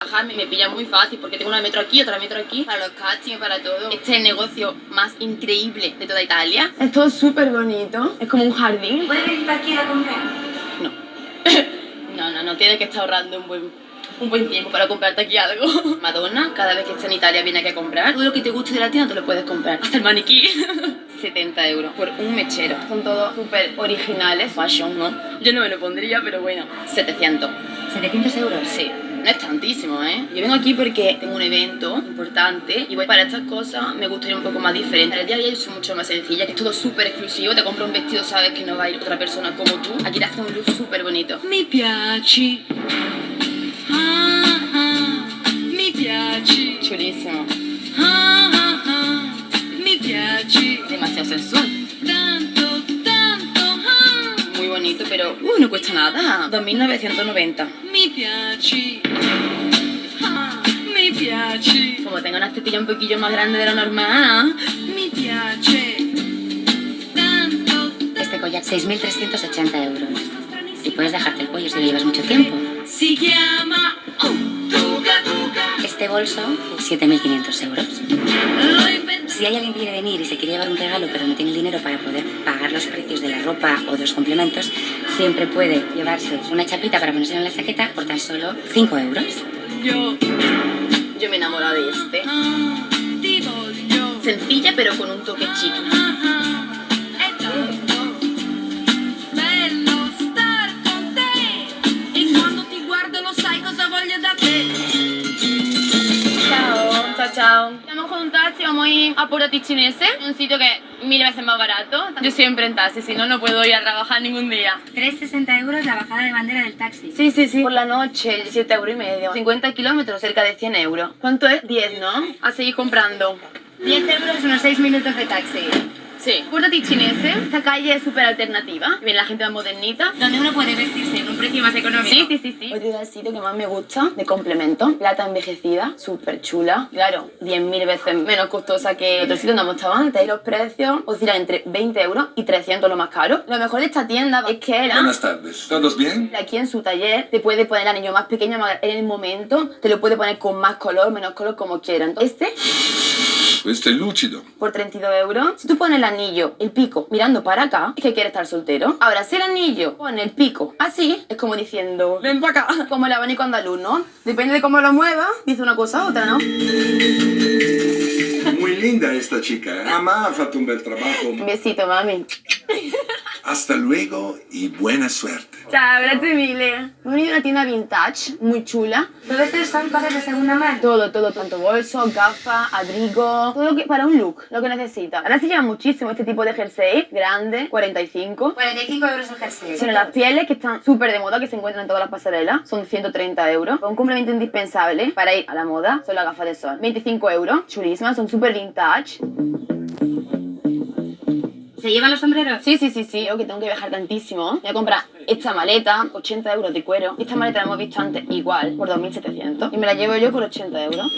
Bajarme me pilla muy fácil porque tengo una metro aquí, otra metro aquí, para los castings, para todo. Este es el negocio más increíble de toda Italia. Es todo súper bonito, es como un jardín. ¿Puedes venir aquí a comprar? No. No, tienes que estar ahorrando un buen tiempo para comprarte aquí algo. Madonna, cada vez que está en Italia viene aquí a comprar. Todo lo que te guste de la tienda te lo puedes comprar. Hasta el maniquí. 70 euros por un mechero. Son todos súper originales. Fashion, ¿no? Yo no me lo pondría, pero bueno. 700. ¿700 euros? Sí. No es tantísimo, ¿eh? Yo vengo aquí porque tengo un evento importante y voy para estas cosas, me gusta ir un poco más diferente. El día a día yo soy mucho más sencilla, que es todo súper exclusivo. Te compro un vestido, sabes que no va a ir otra persona como tú. Aquí te hace un look súper bonito. Mi piaci. Mi piaci. Chulísimo. Mi piaci. Demasiado sensual. Tanto, tanto. Muy bonito, pero no cuesta nada. 2.990. Mi piaci. Mi piaci. Como tengo una tetilla un poquillo más grande de lo normal. Mi piace. Tanto. Este collar, 6.380 euros. Y puedes dejarte el cuello si lo llevas mucho tiempo. Si chiama Tuca Tuca. Este bolso, 7.500 euros. Lo invento. Si hay alguien que quiere venir y se quiere llevar un regalo pero no tiene el dinero para poder pagar los precios de la ropa o de los complementos, siempre puede llevarse una chapita para ponerse en la chaqueta por tan solo 5 euros. Yo me he enamorado de este. Ti voglio. Sencilla pero con un toque chic. È tanto bello star con te. E quando ti guardo non sai cosa voglio da te. Chao. Vamos con un taxi, vamos a ir a Porto Ticinese, un sitio que es 1000 veces más barato. Yo siempre en taxi, si no, no puedo ir a trabajar ningún día. 3,60 euros la bajada de bandera del taxi. Sí. Por la noche, 7,5 euros. 50 kilómetros, cerca de 100 euros. ¿Cuánto es? 10, ¿no? A seguir comprando. 10 euros, unos 6 minutos de taxi. Sí. Porto Ticinese, esta calle es súper alternativa. Viene la gente más modernita. Donde uno puede vestirse en un precio más económico. Sí. Otro del sitio que más me gusta, de complemento. Plata envejecida, súper chula. Claro, 10.000 veces menos costosa que otro sitio donde hemos estado antes. Y los precios oscilan entre 20 euros y 300 lo más caro. Lo mejor de esta tienda es que era... Buenas tardes. ¿Todos bien? Aquí en su taller te puede poner el anillo más pequeño en el momento. Te lo puede poner con más color, menos color, como quieran. Este... Questo è lucido. por 32 euros. Si tú pones el anillo, el pico, mirando para acá, es que quieres estar soltero. Ahora, si el anillo pone el pico así, es como diciendo, ven para acá. Como el abanico andaluz, ¿no? Depende de cómo lo muevas, dice una cosa u otra, ¿no? Muy linda esta chica. Mamá ha fatto un bel trabajo. Un besito, mami. Hasta luego y buena suerte. Ciao, grazie mille. Hemos venido a una tienda vintage, muy chula. Todo esto son cosas de segunda mano. Todo, tanto bolsos, gafas, abrigo, todo lo que para un look, lo que necesitas. Ahora se lleva muchísimo este tipo de jersey, grande, 45. 45 euros el jersey. Son las pieles que están súper de moda, que se encuentran en todas las pasarelas, son 130 euros. Un complemento indispensable para ir a la moda son las gafas de sol, 25 euros, chulísimas, son súper vintage. ¿Se llevan los sombreros? Sí, yo que tengo que viajar tantísimo. Voy a comprar esta maleta, 80 euros de cuero. Esta maleta la hemos visto antes igual, por 2.700. Y me la llevo yo por 80 euros.